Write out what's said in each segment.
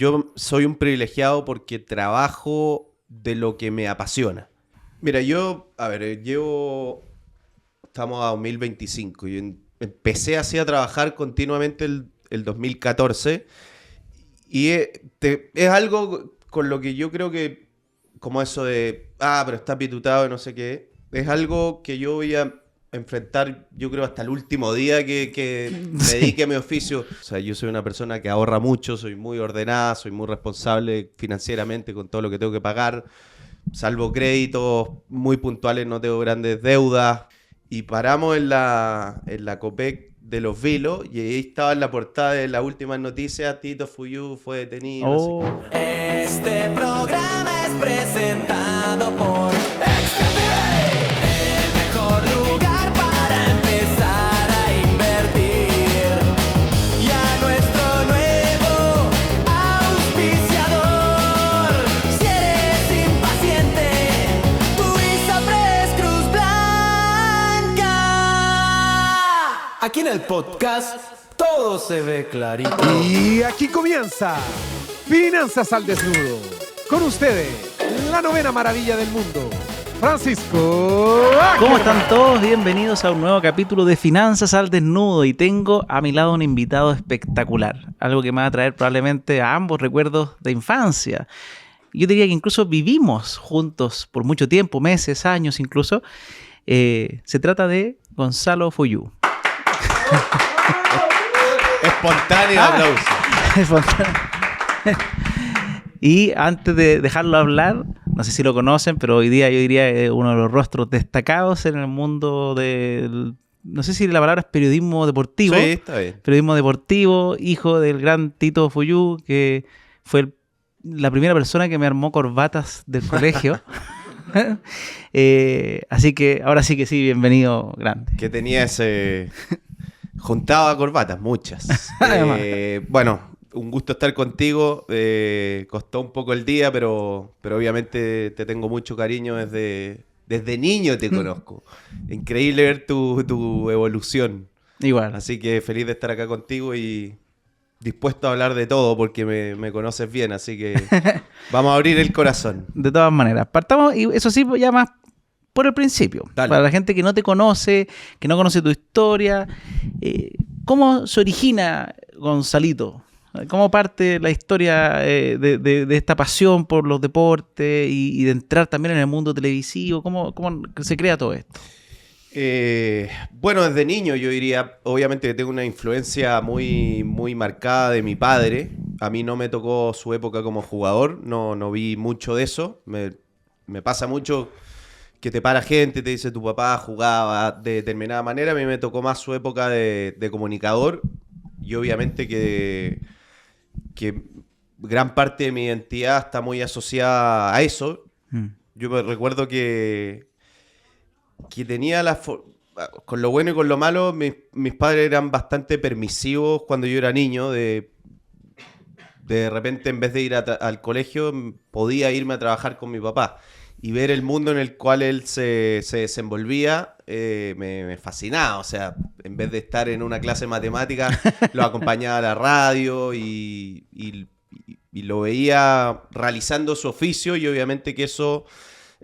yo soy un privilegiado porque trabajo de lo que me apasiona. Mira, estamos a 2025 y empecé así a trabajar continuamente el 2014 y es algo con lo que yo creo que, como eso de, pero está pitutado y no sé qué, es algo que yo voy a enfrentar, yo creo, hasta el último día que me dedique a mi oficio. O sea, yo soy una persona que ahorra mucho, soy muy ordenada, soy muy responsable financieramente con todo lo que tengo que pagar. Salvo créditos muy puntuales, no tengo grandes deudas. Y paramos en la Copec de Los Vilos y ahí estaba en la portada de las últimas noticias: Tito Fuyú fue detenido. Oh. No sé qué. Este programa es presentado por el mejor lugar para empezar a invertir. Y a nuestro nuevo auspiciador, si eres impaciente, Turisapres Cruz Blanca. Aquí en el podcast todo se ve clarito. Y aquí comienza Finanzas al Desnudo. Con ustedes, la novena maravilla del mundo, Francisco Ackerman. ¿Cómo están todos? Bienvenidos a un nuevo capítulo de Finanzas al Desnudo. Y tengo a mi lado un invitado espectacular. Algo que me va a traer probablemente a ambos recuerdos de infancia. Yo diría que incluso vivimos juntos por mucho tiempo, meses, años incluso. Se trata de Gonzalo Fuyú. Espontáneo aplauso. Y antes de dejarlo hablar, no sé si lo conocen, pero hoy día yo diría que es uno de los rostros destacados en el mundo del... No sé si la palabra es periodismo deportivo. Sí, está bien. Periodismo deportivo, hijo del gran Tito Fuyú, que fue la primera persona que me armó corbatas del colegio. Así que ahora sí que sí, bienvenido, grande. Que tenía ese... Juntaba corbatas, muchas. Bueno, un gusto estar contigo. Costó un poco el día, pero obviamente te tengo mucho cariño desde niño te conozco. Increíble ver tu evolución. Igual. Así que feliz de estar acá contigo y dispuesto a hablar de todo porque me conoces bien. Así que vamos a abrir el corazón. De todas maneras. Partamos, y eso sí, ya más por el principio. Dale. Para la gente que no te conoce, que no conoce tu historia, ¿cómo se origina Gonzalito? ¿Cómo parte la historia de esta pasión por los deportes y de entrar también en el mundo televisivo? ¿Cómo se crea todo esto? Bueno, desde niño yo diría, obviamente que tengo una influencia muy, muy marcada de mi padre. A mí no me tocó su época como jugador, no vi mucho de eso. Me pasa mucho que te para gente, te dice tu papá jugaba de determinada manera. A mí me tocó más su época de comunicador y obviamente que gran parte de mi identidad está muy asociada a eso. Yo me recuerdo que tenía con lo bueno y con lo malo, mis padres eran bastante permisivos cuando yo era niño. De repente, en vez de ir al colegio, podía irme a trabajar con mi papá y ver el mundo en el cual él se desenvolvía. Me fascinaba. O sea, en vez de estar en una clase de matemáticas, lo acompañaba a la radio y lo veía realizando su oficio, y obviamente que eso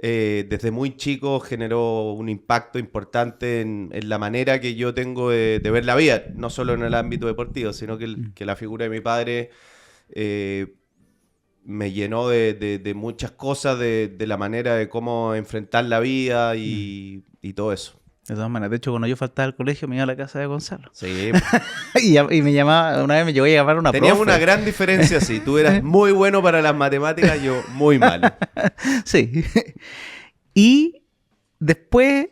desde muy chico generó un impacto importante en la manera que yo tengo de ver la vida, no solo en el ámbito deportivo, sino que la figura de mi padre me llenó de muchas cosas, de la manera de cómo enfrentar la vida y todo eso. De todas maneras, de hecho, cuando yo faltaba al colegio me iba a la casa de Gonzalo. Sí. y me llamaba, una vez me llegó a llamar una Teníamos profe. una gran diferencia, sí. Tú eras muy bueno para las matemáticas, yo muy malo. Sí. Y después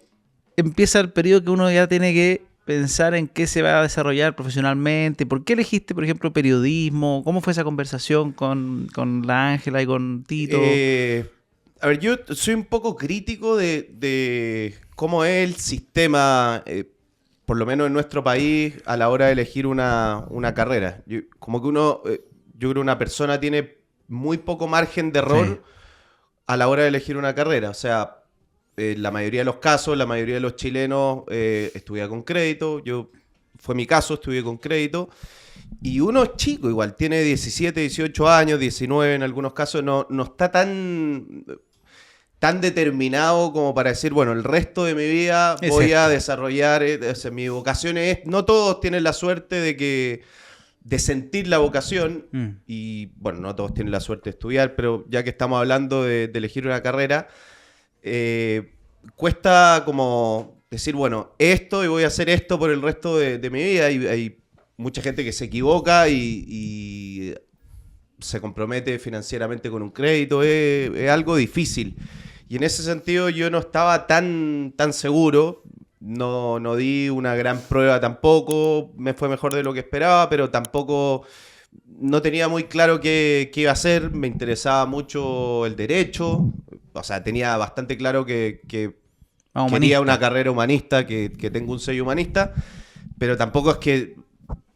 empieza el periodo que uno ya tiene que pensar en qué se va a desarrollar profesionalmente. ¿Por qué elegiste, por ejemplo, periodismo? ¿Cómo fue esa conversación con la Ángela y con Tito? A ver, yo soy un poco crítico de cómo es el sistema, por lo menos en nuestro país, a la hora de elegir una carrera. Como que yo creo que una persona tiene muy poco margen de error. Sí. A la hora de elegir una carrera. O sea, la mayoría de los casos, la mayoría de los chilenos estudia con crédito. Yo fue mi caso, estudié con crédito. Y uno es chico igual, tiene 17, 18 años, 19 en algunos casos, no está tan determinado como para decir, bueno, el resto de mi vida voy a desarrollar, mi vocación es... No todos tienen la suerte de sentir la vocación, y bueno, no todos tienen la suerte de estudiar, pero ya que estamos hablando de elegir una carrera, cuesta como decir, bueno, esto y voy a hacer esto por el resto de mi vida. Y hay mucha gente que se equivoca y se compromete financieramente con un crédito, es algo difícil. Y en ese sentido yo no estaba tan seguro, no di una gran prueba tampoco, me fue mejor de lo que esperaba, pero tampoco no tenía muy claro qué iba a hacer, me interesaba mucho el derecho, o sea, tenía bastante claro que quería una carrera humanista, que tengo un sello humanista, pero tampoco es que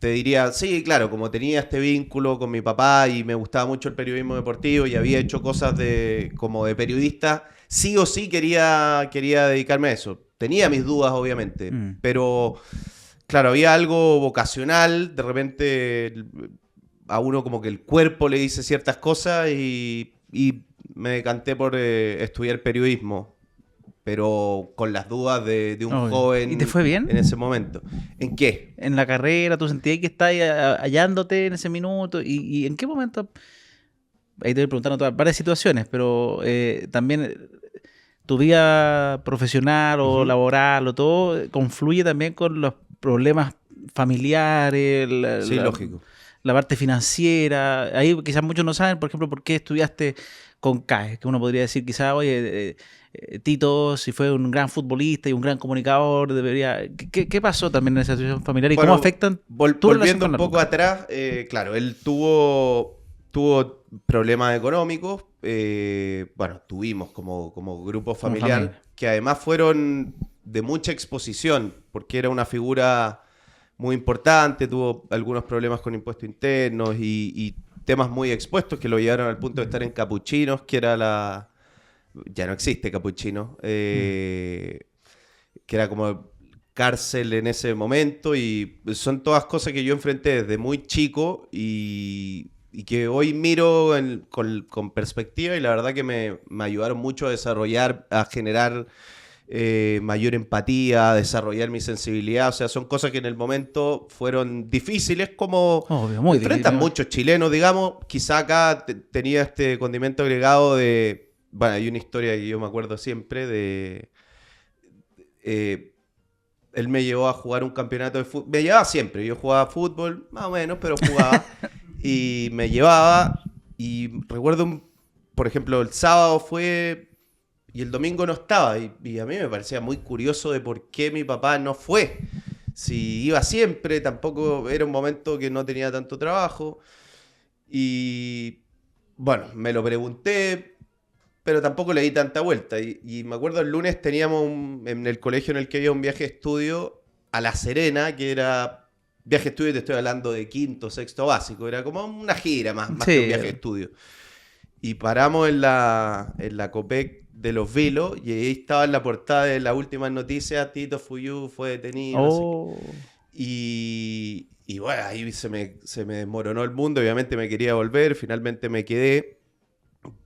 te diría, sí, claro, como tenía este vínculo con mi papá y me gustaba mucho el periodismo deportivo y había hecho cosas como de periodista, sí o sí quería dedicarme a eso. Tenía mis dudas, obviamente, pero claro, había algo vocacional, de repente a uno como que el cuerpo le dice ciertas cosas y me decanté por estudiar periodismo, pero con las dudas de un joven. ¿Y te fue bien? En ese momento. ¿En qué? En la carrera, ¿tú sentías que estabas hallándote en ese minuto? ¿Y en qué momento? Ahí te voy preguntando varias situaciones, pero también tu vida profesional o laboral o todo confluye también con los problemas familiares. Sí, lógico. La parte financiera. Ahí quizás muchos no saben, por ejemplo, por qué estudiaste con CAE, que uno podría decir quizás, oye, Tito, si fue un gran futbolista y un gran comunicador, debería... ¿Qué pasó también en esa situación familiar y cómo afectan tu relación volviendo con un poco atrás, claro, él tuvo problemas económicos, bueno, tuvimos como grupo familiar, que además fueron de mucha exposición, porque era una figura muy importante, tuvo algunos problemas con impuestos internos y temas muy expuestos que lo llevaron al punto de estar en Capuchinos, que era ya no existe Capuchinos, que era como cárcel en ese momento, y son todas cosas que yo enfrenté desde muy chico y que hoy miro con perspectiva, y la verdad que me ayudaron mucho a desarrollar, a generar mayor empatía, a desarrollar mi sensibilidad. O sea, son cosas que en el momento fueron difíciles, como muy enfrentan difícil, muchos chilenos, digamos. Quizá acá tenía este condimento agregado de... Bueno, hay una historia que yo me acuerdo siempre de... él me llevó a jugar un campeonato de fútbol. Me llevaba siempre. Yo jugaba fútbol, más o menos, pero jugaba. Y me llevaba. Y recuerdo, por ejemplo, el sábado fue y el domingo no estaba. Y a mí me parecía muy curioso de por qué mi papá no fue. Si iba siempre, tampoco era un momento que no tenía tanto trabajo. Y bueno, me lo pregunté, pero tampoco le di tanta vuelta. Y me acuerdo el lunes teníamos en el colegio en el que había un viaje de estudio a La Serena, que era viaje de estudio, te estoy hablando de quinto, sexto básico, era como una gira más que un viaje de estudio. Y paramos en la Copec de Los Vilos y ahí estaba en la portada de las últimas noticias, Tito Fuyú fue detenido. No sé qué. Y bueno, ahí se me desmoronó el mundo, obviamente me quería volver, finalmente me quedé.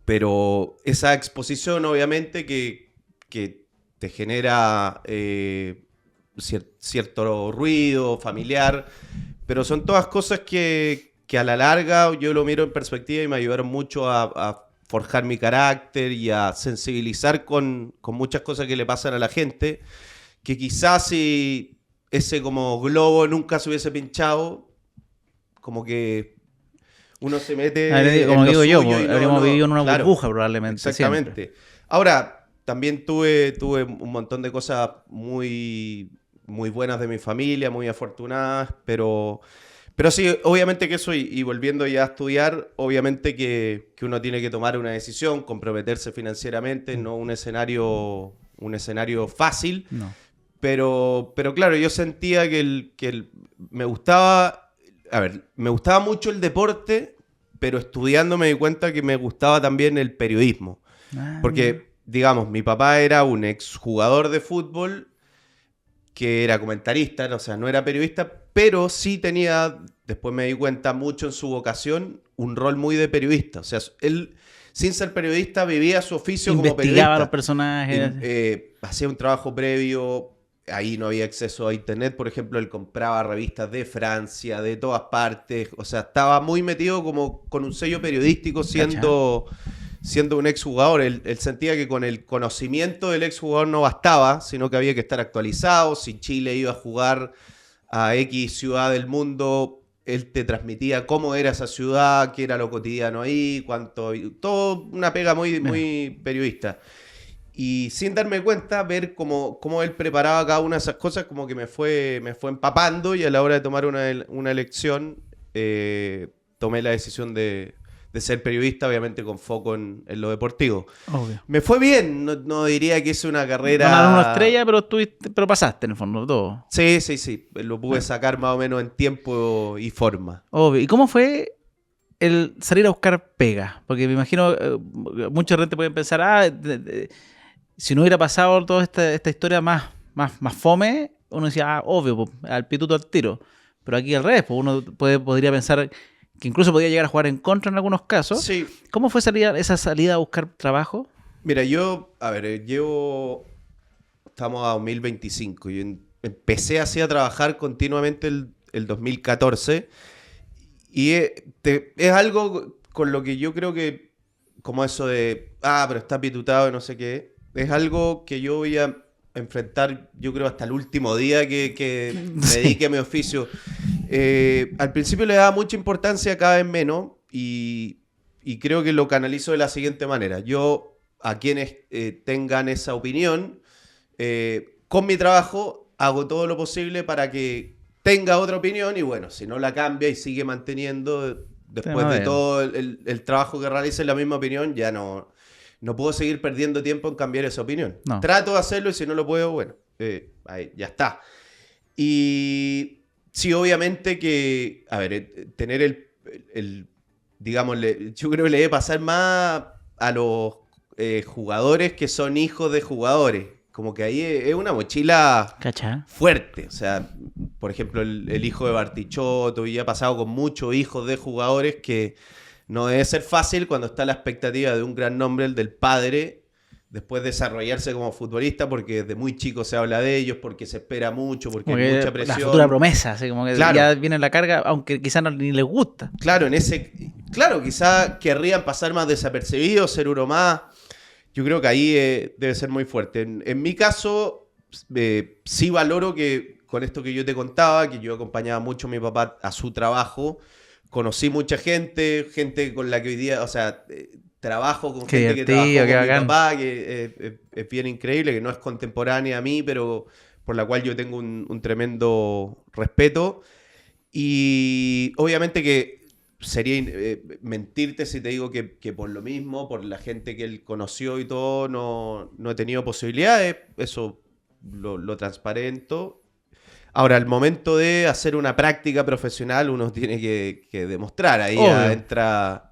Pero esa exposición, obviamente, que te genera cierto ruido familiar, pero son todas cosas que a la larga yo lo miro en perspectiva y me ayudaron mucho a forjar mi carácter y a sensibilizar con muchas cosas que le pasan a la gente, que quizás si ese como globo nunca se hubiese pinchado, como que uno se mete como en digo yo, suyo y habríamos vivido en una burbuja probablemente. Exactamente. Siempre. Ahora, también tuve un montón de cosas muy, muy buenas de mi familia, muy afortunadas, pero sí, obviamente que eso, y volviendo ya a estudiar, obviamente que uno tiene que tomar una decisión, comprometerse financieramente, no un escenario fácil, no. Pero claro, yo sentía que me gustaba mucho el deporte, pero estudiando me di cuenta que me gustaba también el periodismo. Porque, digamos, mi papá era un exjugador de fútbol que era comentarista, o sea, no era periodista, pero sí tenía, después me di cuenta mucho en su vocación, un rol muy de periodista. O sea, él, sin ser periodista, vivía su oficio como periodista. Investigaba a los personajes. Hacía un trabajo previo. Ahí no había acceso a internet, por ejemplo, él compraba revistas de Francia, de todas partes, o sea, estaba muy metido como con un sello periodístico siendo un exjugador. Él sentía que con el conocimiento del exjugador no bastaba, sino que había que estar actualizado. Si Chile iba a jugar a X ciudad del mundo, él te transmitía cómo era esa ciudad, qué era lo cotidiano ahí, todo una pega muy periodista. Y sin darme cuenta, ver cómo él preparaba cada una de esas cosas, como que me fue empapando, y a la hora de tomar una elección, tomé la decisión de ser periodista, obviamente con foco en lo deportivo. Obvio. Me fue bien, no diría que hice una carrera... No una estrella, pero pasaste en el fondo todo. Sí, lo pude sacar más o menos en tiempo y forma. Obvio. ¿Y cómo fue el salir a buscar pega? Porque me imagino, mucha gente puede pensar, si no hubiera pasado toda esta historia más fome, uno decía, obvio, al pituto al tiro. Pero aquí al revés, uno podría pensar que incluso podía llegar a jugar en contra en algunos casos. Sí. ¿Cómo fue esa salida a buscar trabajo? Mira, estamos a 2025, y empecé así a trabajar continuamente el 2014, y es algo con lo que yo creo que, como eso de, pero está pitutado y no sé qué, es algo que yo voy a enfrentar, yo creo, hasta el último día que me dedique a mi oficio. Al principio le daba mucha importancia, cada vez menos, y creo que lo canalizo de la siguiente manera. Yo, a quienes tengan esa opinión, con mi trabajo hago todo lo posible para que tenga otra opinión, y bueno, si no la cambia y sigue manteniendo, después de todo el trabajo que realice la misma opinión, ya no puedo seguir perdiendo tiempo en cambiar esa opinión. No. Trato de hacerlo, y si no lo puedo, bueno, ahí, ya está. Y sí, obviamente que, tener digámosle, yo creo que le debe pasar más a los jugadores que son hijos de jugadores. Como que ahí es una mochila fuerte. O sea, por ejemplo, el hijo de Bartichotto, y ha pasado con muchos hijos de jugadores, que no debe ser fácil cuando está la expectativa de un gran nombre, el del padre, después de desarrollarse como futbolista, porque desde muy chico se habla de ellos, porque se espera mucho, porque hay mucha presión. La futura promesa, así como que ya viene la carga, aunque quizás ni les gusta. Claro, quizás querrían pasar más desapercibidos, ser uno más. Yo creo que ahí debe ser muy fuerte. En mi caso, sí valoro que, con esto que yo te contaba, que yo acompañaba mucho a mi papá a su trabajo, conocí mucha gente con la que hoy día, o sea, trabajo con gente que trabajó con mi papá, que es bien increíble, que no es contemporánea a mí, pero por la cual yo tengo un tremendo respeto. Y obviamente que sería mentirte si te digo que por lo mismo, por la gente que él conoció y todo, no he tenido posibilidades. Eso lo transparento. Ahora, al momento de hacer una práctica profesional, uno tiene que demostrar. Ahí entra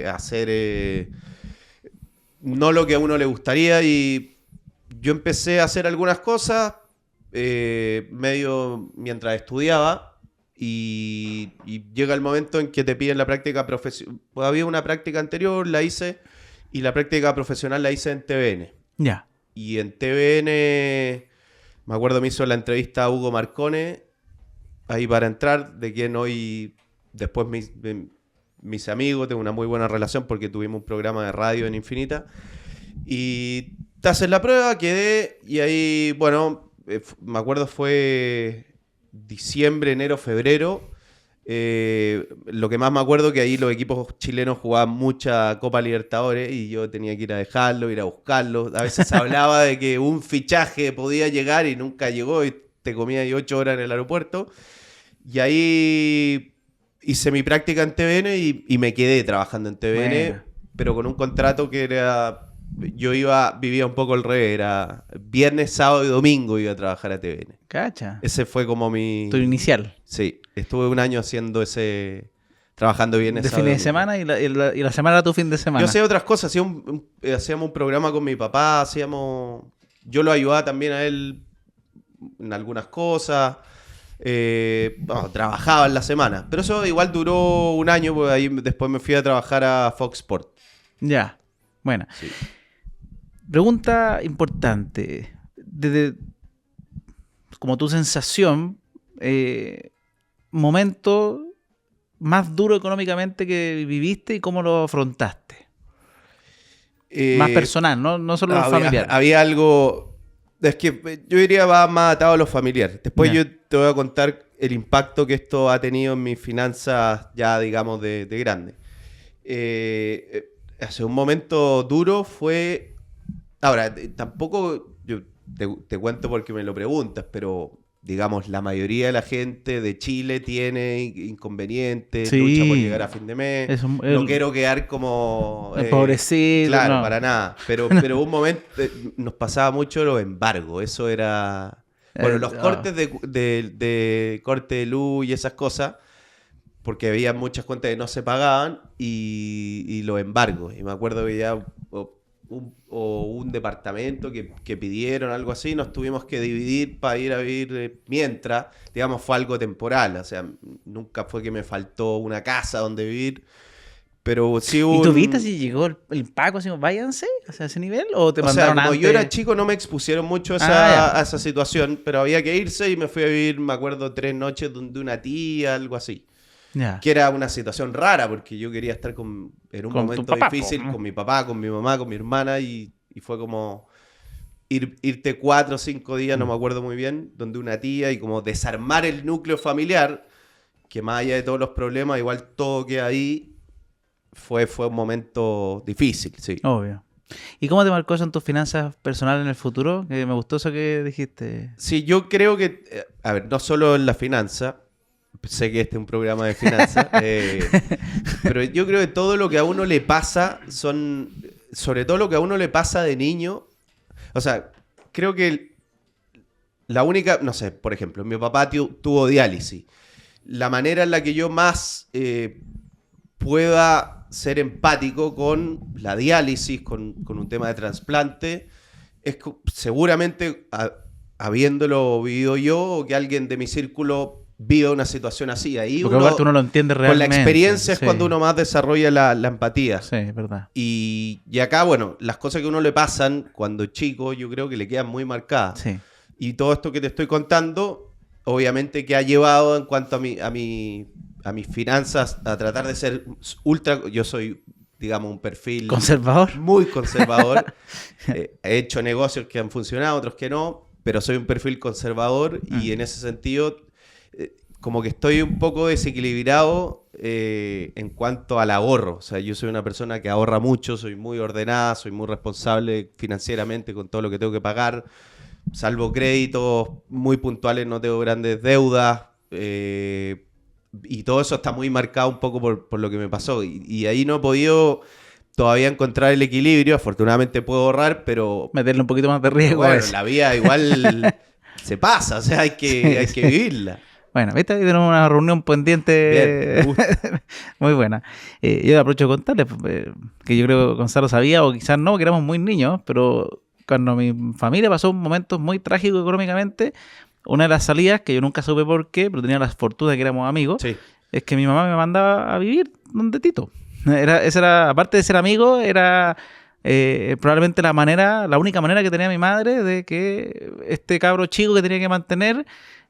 a hacer no lo que a uno le gustaría. Y yo empecé a hacer algunas cosas medio mientras estudiaba. Y llega el momento en que te piden la práctica profesional. Pues había una práctica anterior, la hice, y la práctica profesional la hice en TVN. Ya. Y en TVN, me acuerdo, me hizo la entrevista a Hugo Marcone, ahí para entrar, de quien hoy, después mis amigos, tengo una muy buena relación porque tuvimos un programa de radio en Infinita. Y te haces la prueba, quedé, y ahí, bueno, me acuerdo fue diciembre, enero, febrero. Lo que más me acuerdo que ahí los equipos chilenos jugaban mucha Copa Libertadores y yo tenía que ir a dejarlo, ir a buscarlo. A veces hablaba de que un fichaje podía llegar y nunca llegó, y te comía ahí 8 horas en el aeropuerto. Y ahí hice mi práctica en TVN y me quedé trabajando en TVN, bueno, pero con un contrato que era... Yo vivía un poco al revés, era viernes, sábado y domingo iba a trabajar a TVN. Cacha. Ese fue como mi... Tu inicial. Sí, estuve un año haciendo trabajando viernes, de sábado. ¿De fin de semana? ¿Y la semana era tu fin de semana? Yo hacía otras cosas, hacíamos un programa con mi papá, yo lo ayudaba también a él en algunas cosas. Bueno, trabajaba en la semana. Pero eso igual duró un año, porque ahí después me fui a trabajar a Fox Sports. Ya. Bueno. Sí. Pregunta importante. Desde, como tu sensación, momento más duro económicamente que viviste y cómo lo afrontaste. Más personal, no solo familiar. Había algo... Es que yo diría va más atado a lo familiar. Después yo te voy a contar el impacto que esto ha tenido en mis finanzas ya, digamos, de grande. Hace un momento duro fue... Ahora, tampoco... Yo te cuento porque me lo preguntas, pero... Digamos, la mayoría de la gente de Chile tiene inconvenientes, lucha por llegar a fin de mes. No quiero quedar como... empobrecido. Claro, no. para nada. Pero un momento nos pasaba mucho los embargos. Eso era... Bueno, los cortes de corte de luz y esas cosas, porque había muchas cuentas que no se pagaban y los embargos. Y me acuerdo que ya... un departamento que pidieron, algo así, nos tuvimos que dividir para ir a vivir mientras, digamos, fue algo temporal, o sea, nunca fue que me faltó una casa donde vivir, pero sí hubo... ¿Y tú viste si llegó el Paco, así, váyanse, o sea, a ese nivel, o te mandaron como antes? yo era chico no me expusieron mucho a esa situación, pero había que irse y me fui a vivir, me acuerdo, 3 noches donde una tía, algo así. Ya. Que era una situación rara porque yo quería estar en un momento papá, difícil con mi papá, con mi mamá, con mi hermana y fue como irte 4 o 5 días, no me acuerdo muy bien, donde una tía y como desarmar el núcleo familiar, que más allá de todos los problemas, igual todo queda ahí, fue un momento difícil, sí. Obvio. ¿Y cómo te marcó eso en tus finanzas personales en el futuro? Que me gustó eso que dijiste. Sí, yo creo que, a ver, no solo en la finanza, sé que este es un programa de finanzas, pero yo creo que todo lo que a uno le pasa sobre todo lo que a uno le pasa de niño, o sea, creo que la única, no sé, por ejemplo, mi papá tuvo diálisis. La manera en la que yo más pueda ser empático con la diálisis, con un tema de trasplante, es seguramente habiéndolo vivido yo o que alguien de mi círculo vive una situación así. Ahí porque aparte uno lo entiende realmente. Con la experiencia es cuando uno más desarrolla la empatía. Sí, es verdad. Y acá, bueno, las cosas que a uno le pasan cuando es chico, yo creo que le quedan muy marcadas. Sí. Y todo esto que te estoy contando, obviamente que ha llevado en cuanto a mis finanzas a tratar de ser ultra... Yo soy, digamos, un perfil... ¿Conservador? Muy conservador. He hecho negocios que han funcionado, otros que no, pero soy un perfil conservador y en ese sentido... como que estoy un poco desequilibrado en cuanto al ahorro. O sea, yo soy una persona que ahorra mucho, soy muy ordenada, soy muy responsable financieramente con todo lo que tengo que pagar. Salvo créditos muy puntuales, no tengo grandes deudas. Y todo eso está muy marcado un poco por lo que me pasó. Y ahí no he podido todavía encontrar el equilibrio. Afortunadamente puedo ahorrar, pero... meterle un poquito más de riesgo. Bueno, la vida igual se pasa, o sea, hay que vivirla. Bueno, ¿viste? Ahí tenemos una reunión pendiente. Bien, muy buena. Yo aprovecho de contarles que yo creo que Gonzalo sabía, o quizás no, que éramos muy niños, pero cuando mi familia pasó momentos muy trágicos económicamente, una de las salidas, que yo nunca supe por qué, pero tenía la fortuna de que éramos amigos, sí. Es que mi mamá me mandaba a vivir donde Tito. Esa era, aparte de ser amigo, era probablemente la única manera que tenía mi madre de que este cabro chico que tenía que mantener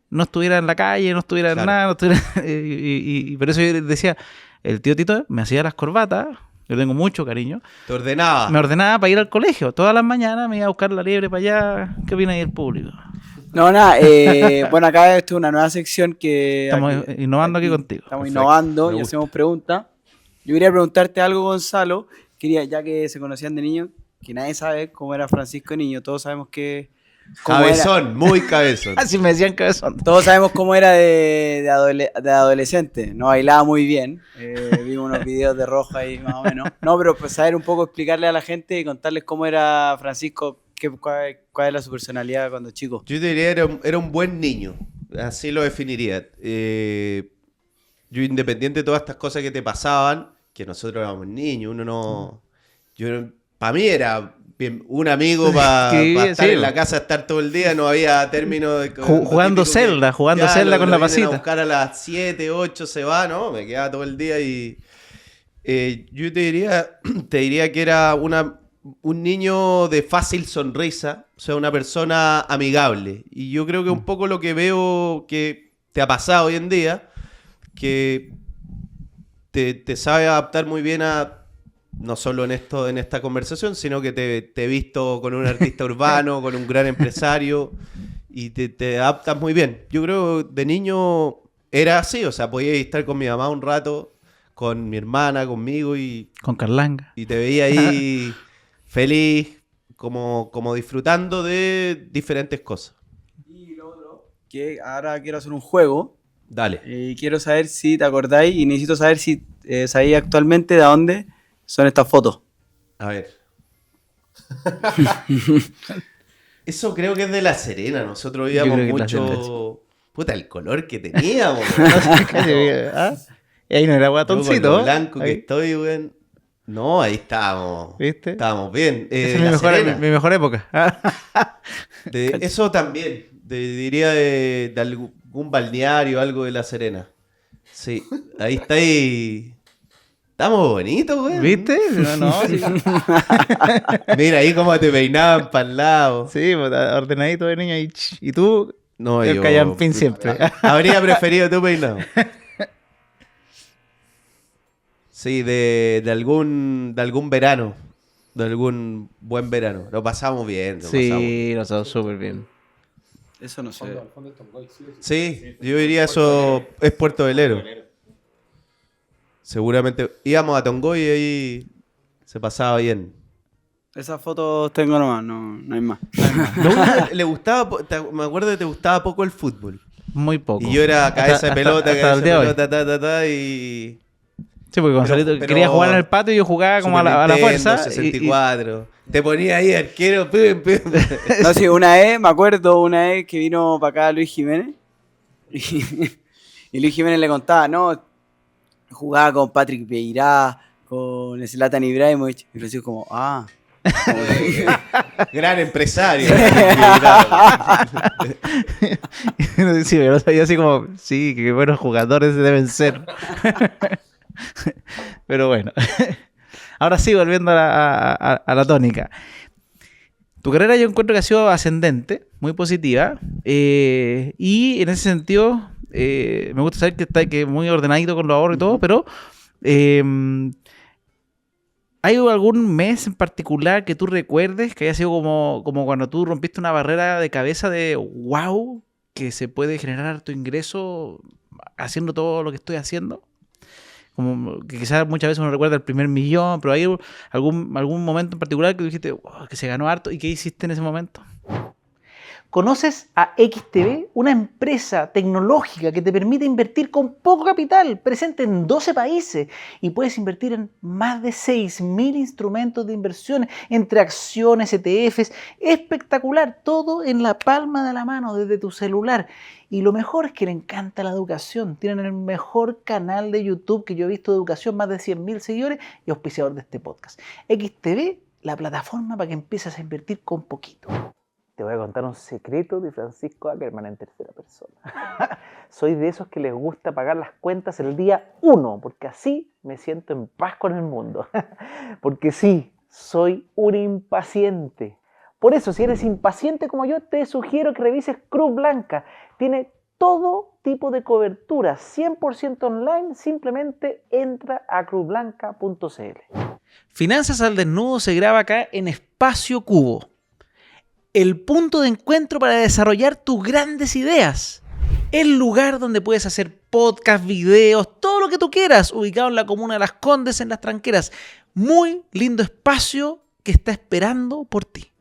no estuviera en la calle, no estuviera en nada, no estuviera, y por eso yo decía, el tío Tito me hacía las corbatas, yo tengo mucho cariño. Te ordenaba. Me ordenaba para ir al colegio, todas las mañanas me iba a buscar la liebre para allá. ¿Qué opina ahí el público? No, nada, bueno, acá esto es una nueva sección que... Estamos innovando aquí contigo. Estamos Perfecto, innovando me y gusta. hacemos preguntas. Yo quería preguntarte algo, Gonzalo, ya que se conocían de niño, que nadie sabe cómo era Francisco de niño, todos sabemos que... Cabezón, muy cabezón. Así me decían cabezón. Todos sabemos cómo era de adolescente, no bailaba muy bien, vimos unos videos de Roja ahí más o menos. No, pero pues saber un poco, explicarle a la gente y contarles cómo era Francisco, cuál era su personalidad cuando chico. Yo te diría era un buen niño, así lo definiría. Yo independiente de todas estas cosas que te pasaban, que nosotros éramos niños, uno no... Para mí era un amigo para estar sí, en la casa, estar todo el día, no había término de... Jugando Zelda con la pasita. A buscar a las 7, 8 se va, ¿no? Me quedaba todo el día y... yo te diría que era un niño de fácil sonrisa, o sea, una persona amigable. Y yo creo que un poco lo que veo que te ha pasado hoy en día, que te sabe adaptar muy bien a, no solo en esta conversación, sino que te he visto con un artista urbano, con un gran empresario, y te adaptas muy bien. Yo creo que de niño era así, o sea, podía estar con mi mamá un rato, con mi hermana, conmigo, y Con Carlanga. te veía ahí feliz, como disfrutando de diferentes cosas. Y lo otro, que ahora quiero hacer un juego. Dale. Y quiero saber si te acordáis y necesito saber si sabéis actualmente de dónde son estas fotos. A ver. Eso creo que es de La Serena. Nosotros Yo veíamos creo que es La Serena, mucho... Puta, el color que teníamos. ¿Ah? Y ahí no era Yo con guatoncito. lo blanco que Ahí, estoy, weón. No, ahí estábamos. ¿viste? Estábamos bien. Esa es La Serena. mi mejor época. Eso también. Diría de algún balneario, algo de La Serena. Sí, ahí está ahí. Estamos bonitos, güey. ¿Viste? No, sí. Mira ahí cómo te peinaban para el lado. Sí, pues, ordenadito de niño y, y tú, No, el callampín siempre. Habría preferido tu peinado. Sí, de algún verano. De algún buen verano. Lo pasamos bien. Sí, lo pasamos súper bien. Eso no sé. Sí, yo diría eso es Puerto Velero. Seguramente íbamos a Tongoy y ahí se pasaba bien. Esas fotos tengo nomás, no hay más. Lo único que le gustaba, me acuerdo que te gustaba poco el fútbol. Muy poco. Y yo era cabeza de pelota, hasta el día de hoy. y... Sí, porque cuando Pero- quería jugar en el patio yo jugaba como a la Super fuerza. Nintendo, 64. Te ponía ahí arquero. Pum, pum. No, sí, una vez, me acuerdo, una vez que vino para acá Luis Jiménez. Y Luis Jiménez le contaba, no, jugaba con Patrick Vieira, con Zlatan Ibrahimovic. Y Francisco como, Gran empresario. Sí, pero yo así como, sí, qué buenos jugadores deben ser. Pero bueno. Ahora sí, volviendo a la tónica. Tu carrera yo encuentro que ha sido ascendente, muy positiva. Y en ese sentido, me gusta saber que está muy ordenadito con los ahorros y todo, pero ¿hay algún mes en particular que tú recuerdes que haya sido como cuando tú rompiste una barrera de cabeza de wow, que se puede generar tu ingreso haciendo todo lo que estoy haciendo? Como que quizás muchas veces uno recuerda el primer millón, pero hay algún momento en particular que tú dijiste wow, que se ganó harto. ¿Y qué hiciste en ese momento? ¿Conoces a XTB? Una empresa tecnológica que te permite invertir con poco capital, presente en 12 países, y puedes invertir en más de 6.000 instrumentos de inversiones, entre acciones, ETFs, espectacular, todo en la palma de la mano, desde tu celular. Y lo mejor es que le encanta la educación. Tienen el mejor canal de YouTube que yo he visto de educación, más de 100.000 seguidores y auspiciador de este podcast. XTB, la plataforma para que empieces a invertir con poquito. Te voy a contar un secreto de Francisco Ackerman en tercera persona. Soy de esos que les gusta pagar las cuentas el día 1, porque así me siento en paz con el mundo. Porque sí, soy un impaciente. Por eso, si eres impaciente como yo, te sugiero que revises Cruz Blanca. Tiene todo tipo de cobertura, 100% online. Simplemente entra a cruzblanca.cl. Finanzas al Desnudo se graba acá en Espacio Cubo, el punto de encuentro para desarrollar tus grandes ideas. El lugar donde puedes hacer podcast, videos, todo lo que tú quieras, ubicado en la comuna de Las Condes, en Las Tranqueras. Muy lindo espacio que está esperando por ti.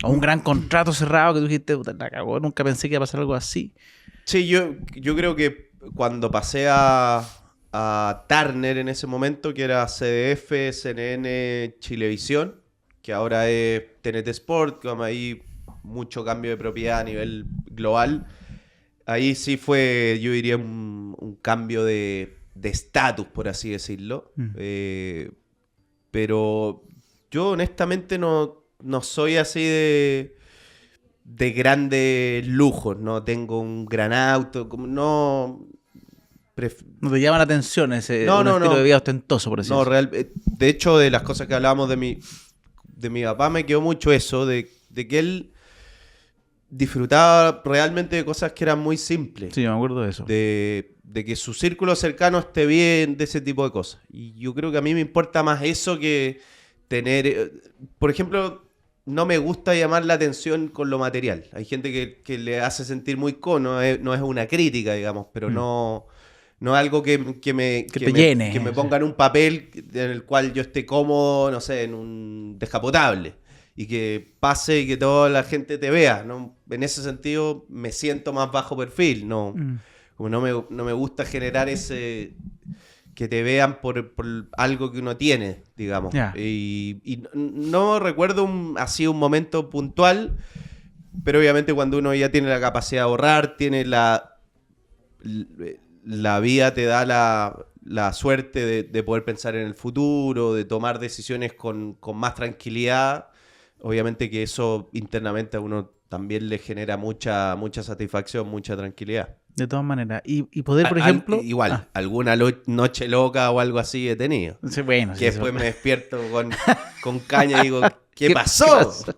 O un gran contrato cerrado que tú dijiste, puta, la cagó, nunca pensé que iba a pasar algo así. Sí, yo creo que cuando pasé a Turner en ese momento, que era CDF, CNN, Chilevisión, que ahora es TNT Sport, como ahí mucho cambio de propiedad a nivel global. Ahí sí fue, yo diría, un cambio de estatus, por así decirlo. Pero yo honestamente no soy así de grandes lujos. No tengo un gran auto. No No te llama la atención ese No, un no, estilo no. de vida ostentoso, por así No, decirlo. de hecho, de las cosas que hablábamos de mi papá, me quedó mucho eso, de que él disfrutaba realmente de cosas que eran muy simples. Sí, me acuerdo de eso. De que su círculo cercano esté bien, de ese tipo de cosas. Y yo creo que a mí me importa más eso que tener... por ejemplo, no me gusta llamar la atención con lo material. Hay gente que le hace sentir muy no es una crítica, digamos, pero no es algo que te llene. que me ponga en un papel en el cual yo esté cómodo, no sé, en un descapotable. Y que pase y que toda la gente te vea, ¿no? En ese sentido me siento más bajo perfil, ¿no? Como no me gusta generar ese... que te vean por algo que uno tiene, digamos. Ya. Y no recuerdo así un momento puntual, pero obviamente cuando uno ya tiene la capacidad de ahorrar, tiene la vida te da la suerte de poder pensar en el futuro, de tomar decisiones con más tranquilidad. Obviamente que eso internamente a uno también le genera mucha satisfacción, mucha tranquilidad. De todas maneras. Y poder, por ejemplo... Igual, alguna noche loca o algo así he tenido. Sí, bueno, sí, Que después eso. me despierto con caña y digo, ¿qué ¿Qué pasó? pasó?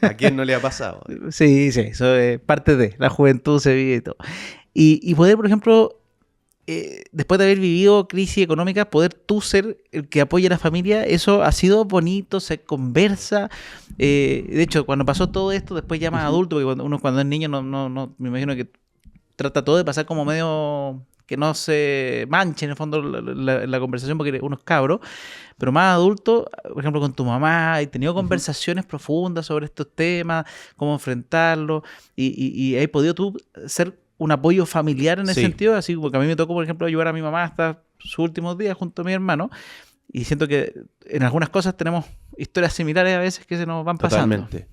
¿A quién no le ha pasado? Sí, eso es parte de la juventud, se vive y todo. Y poder, por ejemplo, después de haber vivido crisis económica, poder tú ser el que apoya a la familia, eso ha sido bonito, se conversa. De hecho, cuando pasó todo esto, después ya más adulto, porque cuando es niño, no me imagino que trata todo de pasar como medio que no se manche en el fondo la conversación porque uno es cabro, pero más adulto, por ejemplo con tu mamá, he tenido conversaciones profundas sobre estos temas, cómo enfrentarlos, y has podido tú ser un apoyo familiar en ese Sí. sentido, así porque a mí me tocó, por ejemplo, ayudar a mi mamá hasta sus últimos días junto a mi hermano, y siento que en algunas cosas tenemos historias similares a veces que se nos van pasando. Totalmente.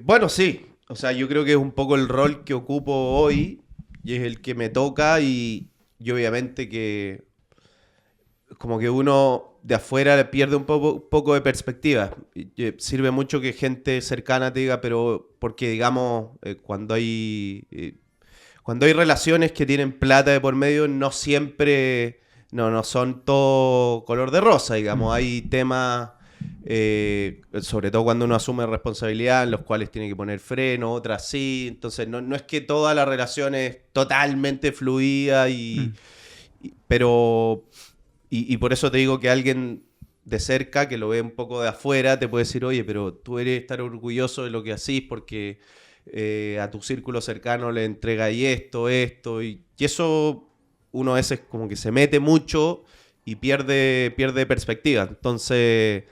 Bueno, sí. O sea, yo creo que es un poco el rol que ocupo hoy y es el que me toca y obviamente que como que uno de afuera le pierde un poco de perspectiva. Sirve mucho que gente cercana te diga, pero porque digamos, cuando hay relaciones que tienen plata de por medio, no siempre, no son todo color de rosa, digamos. Hay temas, sobre todo cuando uno asume responsabilidad, en los cuales tiene que poner freno, otras sí. Entonces, no es que toda la relación es totalmente fluida, pero por eso te digo que alguien de cerca, que lo ve un poco de afuera, te puede decir, oye, pero tú eres estar orgulloso de lo que hacís porque a tu círculo cercano le entregáis esto, y eso uno a veces como que se mete mucho y pierde perspectiva. Entonces,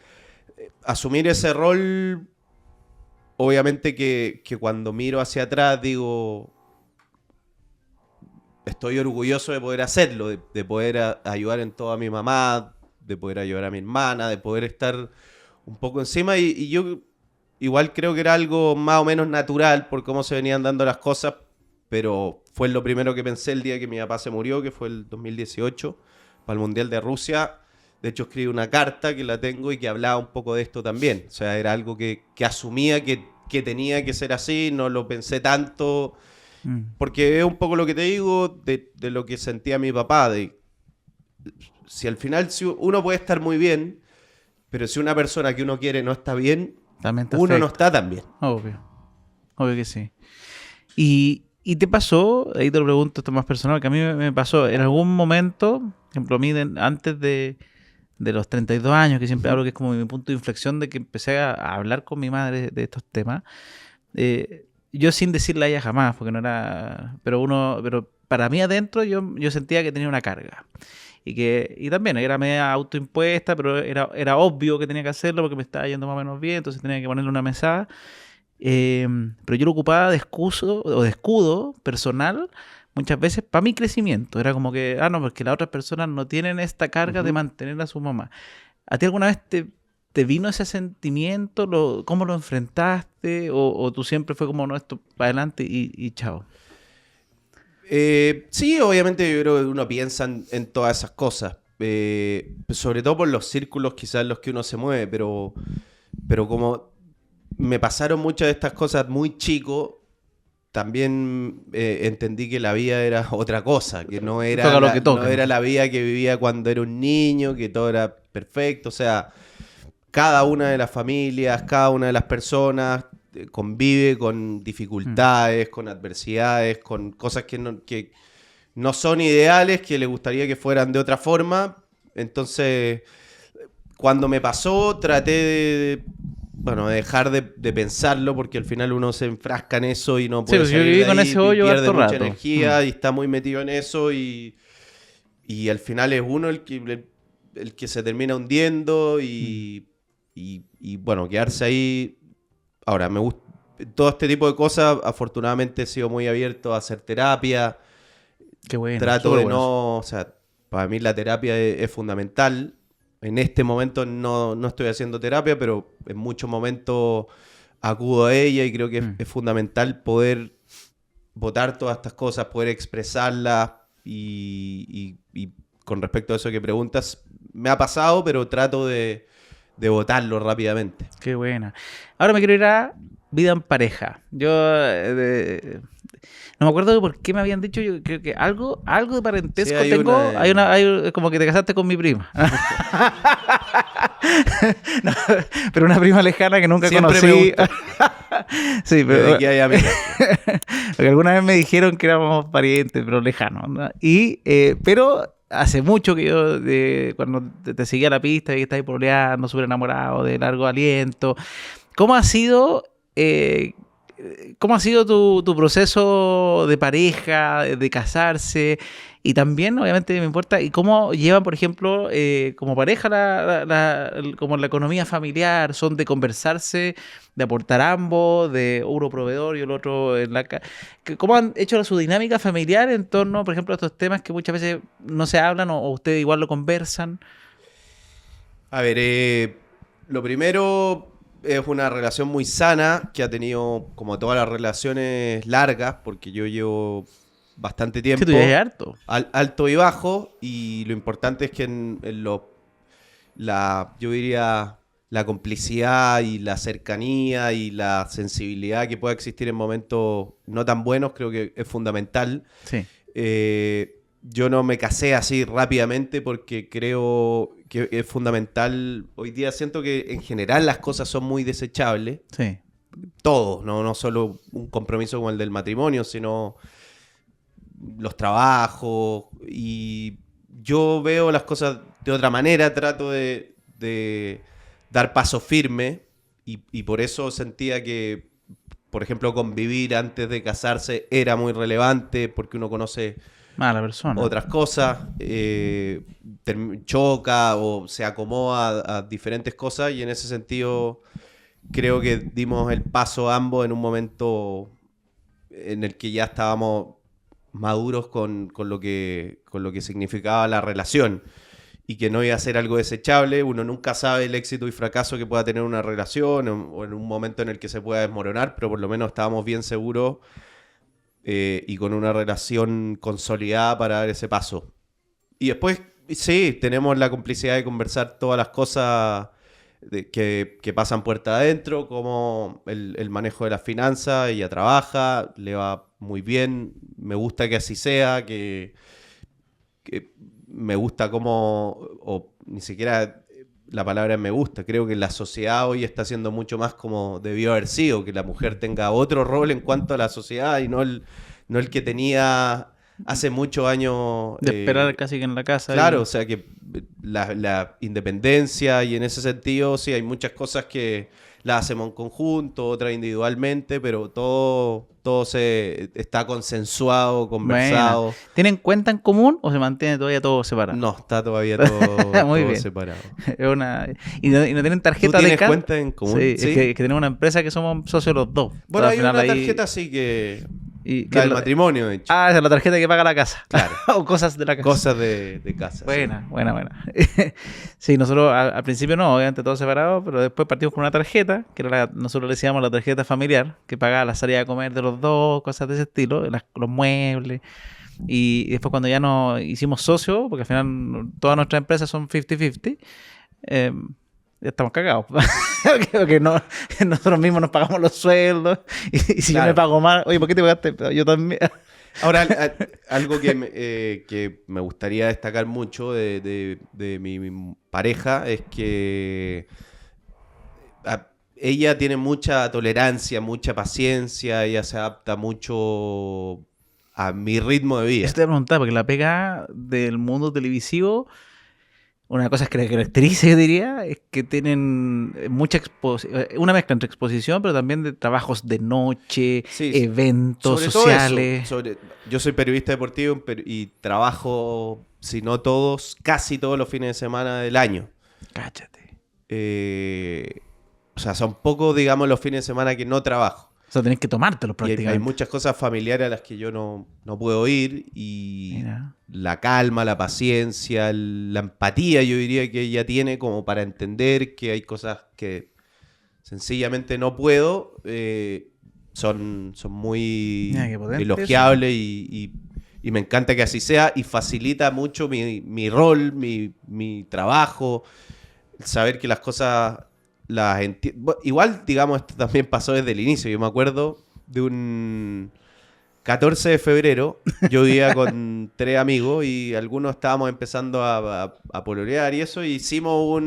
asumir ese rol, obviamente que cuando miro hacia atrás digo, estoy orgulloso de poder hacerlo, de poder ayudar en todo a mi mamá, de poder ayudar a mi hermana, de poder estar un poco encima y yo igual creo que era algo más o menos natural por cómo se venían dando las cosas, pero fue lo primero que pensé el día que mi papá se murió, que fue el 2018, para el Mundial de Rusia. De hecho, escribí una carta que la tengo y que hablaba un poco de esto también. O sea, era algo que asumía que tenía que ser así, no lo pensé tanto, porque es un poco lo que te digo de lo que sentía mi papá, de si al final uno puede estar muy bien, pero si una persona que uno quiere no está bien, También te uno no afecta. está tan bien. Obvio que sí. ¿Y te pasó, ahí te lo pregunto, esto es más personal, que a mí me pasó en algún momento, por ejemplo, a mí antes de los 32 años, que siempre hablo que es como mi punto de inflexión de que empecé a hablar con mi madre de estos temas, yo sin decirle a ella jamás, porque no era, pero para mí adentro yo sentía que tenía una carga. Y también era media autoimpuesta, pero era obvio que tenía que hacerlo porque me estaba yendo más o menos bien, entonces tenía que ponerle una mesada. Pero yo lo ocupaba de escudo personal muchas veces para mi crecimiento. Era como que, no, porque las otras personas no tienen esta carga de mantener a su mamá. ¿A ti alguna vez te vino ese sentimiento? ¿Cómo lo enfrentaste? ¿O tú siempre fue como, no, esto para adelante y chao? Sí, obviamente yo creo que uno piensa en todas esas cosas, sobre todo por los círculos quizás en los que uno se mueve, pero como me pasaron muchas de estas cosas muy chico, también entendí que la vida era otra cosa, que no era, Toca lo que toca, no era ¿no? la vida que vivía cuando era un niño, que todo era perfecto, o sea, cada una de las familias, cada una de las personas convive con dificultades, con adversidades, con cosas que no son ideales, que le gustaría que fueran de otra forma. Entonces, cuando me pasó, traté de dejar de pensarlo, porque al final uno se enfrasca en eso y no Sí, puede pues yo salir viví de con ahí, ese hoyo pierde harto mucha rato. energía y está muy metido en eso y al final es uno el que se termina hundiendo y bueno, quedarse ahí. Ahora, me gusta todo este tipo de cosas. Afortunadamente he sido muy abierto a hacer terapia. Qué bueno. Trato súper de bueno. no, o sea, para mí la terapia es fundamental. En este momento no estoy haciendo terapia, pero en muchos momentos acudo a ella y creo que es fundamental poder botar todas estas cosas, poder expresarlas y con respecto a eso que preguntas, me ha pasado, pero trato de botarlo rápidamente. Qué buena. Ahora me quiero ir a vida en pareja. Yo no me acuerdo de por qué me habían dicho, yo creo que algo de parentesco Sí, hay tengo. una- Hay como que te casaste con mi prima. No, pero una prima lejana que nunca Siempre conocí. me Sí, pero Desde que hay amigos. porque alguna vez me dijeron que éramos parientes, pero lejanos, ¿no? Pero hace mucho que yo, cuando te seguía la pista y que estabas pololeando, súper enamorado, de largo aliento. ¿Cómo ha sido, eh, tu proceso de pareja, de casarse? Y también, obviamente, me importa, ¿y cómo llevan, por ejemplo, como pareja como la economía familiar? ¿Son de conversarse, de aportar ambos, de uno proveedor y el otro en la casa? ¿Cómo han hecho su dinámica familiar en torno, por ejemplo, a estos temas que muchas veces no se hablan o ustedes igual lo conversan? A ver, lo primero es una relación muy sana que ha tenido, como todas las relaciones, largas, porque yo llevo bastante Sí, tiempo, tú ya es harto. alto y bajo, y lo importante es que yo diría, la complicidad y la cercanía y la sensibilidad que pueda existir en momentos no tan buenos, creo que es fundamental. Sí, Yo no me casé así rápidamente porque creo que es fundamental. Hoy día siento que en general las cosas son muy desechables. sí. Todos, no solo un compromiso como el del matrimonio, sino los trabajos. Y yo veo las cosas de otra manera, trato de dar paso firme y por eso sentía que, por ejemplo, convivir antes de casarse era muy relevante porque uno conoce Mala persona. otras cosas, choca o se acomoda a diferentes cosas y en ese sentido creo que dimos el paso ambos en un momento en el que ya estábamos maduros con lo que significaba la relación y que no iba a ser algo desechable. Uno nunca sabe el éxito y fracaso que pueda tener una relación o en un momento en el que se pueda desmoronar, pero por lo menos estábamos bien seguros y con una relación consolidada para dar ese paso. Y después, sí, tenemos la complicidad de conversar todas las cosas que pasan puerta adentro, como el manejo de las finanzas. Ella trabaja, le va muy bien, me gusta que así sea, que me gusta como, o ni siquiera la palabra me gusta, creo que la sociedad hoy está siendo mucho más como debió haber sido, que la mujer tenga otro rol en cuanto a la sociedad y no el que tenía hace muchos años. De esperar casi que en la casa. Claro, o sea que la independencia y en ese sentido sí hay muchas cosas que las hacemos en conjunto, otras individualmente, pero todo se está consensuado, conversado. Buena. ¿Tienen cuenta en común o se mantiene todavía todo separado? No, está todavía todo, Muy todo bien. separado. Es y no tienen ¿Tú tarjeta de tienes carta. cuenta en común? Sí, ¿Sí? Es que tenemos una empresa que somos socios los dos. Bueno, Al hay final una ahí- tarjeta así que... y- La del la- matrimonio, de hecho. Ah, esa es la tarjeta que paga la casa. Claro. O cosas de la casa. Cosas de casa. sí. Buena. Sí, nosotros al principio no, obviamente todo separado, pero después partimos con una tarjeta, que era nosotros le decíamos la tarjeta familiar, que pagaba la salida a comer de los dos, cosas de ese estilo, los muebles. Y después cuando ya nos hicimos socios, porque al final todas nuestras empresas son 50-50, ya estamos cagados. Porque nosotros mismos nos pagamos los sueldos. Y si yo me pago mal, oye, ¿por qué te pagaste? Yo también. Ahora, algo que me gustaría destacar mucho de mi pareja es que ella tiene mucha tolerancia, mucha paciencia, ella se adapta mucho a mi ritmo de vida. Eso te voy a preguntar, porque la pega del mundo televisivo, una cosa que la caracteriza, yo diría, es que tienen mucha una mezcla entre exposición, pero también de trabajos de noche, Sí, eventos sobre todo sociales. eso, yo soy periodista deportivo y trabajo, si no todos, casi todos los fines de semana del año. Cáchate. O sea, son pocos, digamos, los fines de semana que no trabajo. O sea, tenés que tomártelo Y prácticamente. hay muchas cosas familiares a las que yo no puedo ir y Mira. la calma, la paciencia, la empatía, yo diría que ella tiene como para entender que hay cosas que sencillamente no puedo, son muy Mira, qué potente elogiables y me encanta que así sea y facilita mucho mi rol, mi trabajo, el saber que las cosas las entiendo. Igual, digamos, esto también pasó desde el inicio. Yo me acuerdo de un 14 de febrero, yo vivía con 3 amigos y algunos estábamos empezando a pololear y eso, y hicimos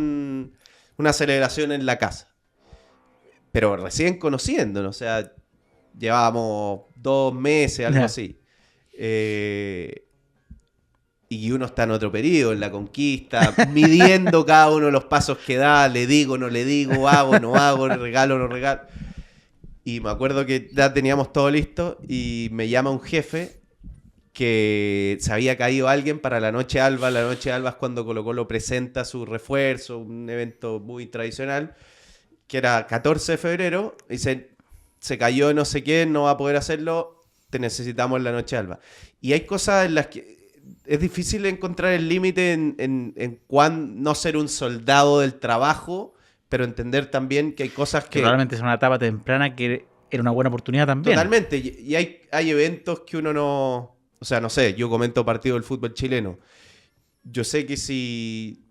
una celebración en la casa. Pero recién conociéndonos, o sea, llevábamos 2 meses, algo así. Y uno está en otro periodo, en la conquista, midiendo cada uno de los pasos que da, le digo, no le digo, hago, no hago, regalo, no regalo. Y me acuerdo que ya teníamos todo listo y me llama un jefe que se había caído alguien para la Noche Alba. La Noche Alba es cuando Colo-Colo presenta su refuerzo, un evento muy tradicional, que era 14 de febrero. Y se cayó no sé quién, no va a poder hacerlo, te necesitamos en la Noche Alba. Y hay cosas en las que es difícil encontrar el límite en cuán no ser un soldado del trabajo, pero entender también que hay cosas que... Probablemente es una etapa temprana que era una buena oportunidad también. Totalmente. Y hay eventos que uno no... O sea, no sé, yo comento partido del fútbol chileno. Yo sé que si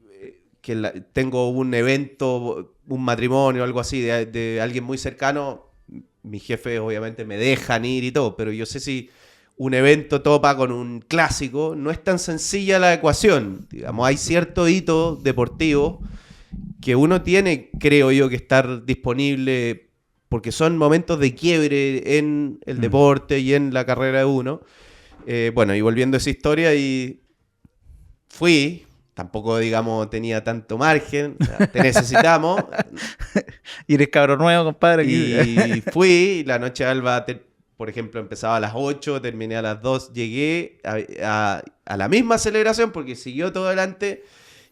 tengo un evento, un matrimonio o algo así de alguien muy cercano, mis jefes obviamente me dejan ir y todo, pero yo sé si un evento topa con un clásico, no es tan sencilla la ecuación. Digamos, hay cierto hito deportivo que uno tiene, creo yo, que estar disponible porque son momentos de quiebre en el deporte y en la carrera de uno. Bueno, y volviendo a esa historia, y fui, tampoco, digamos, tenía tanto margen, o sea, te necesitamos. Y eres cabro nuevo, compadre. Y fui, la Noche Alba, por ejemplo, empezaba a las 8, terminé a las 2, llegué a la misma celebración porque siguió todo adelante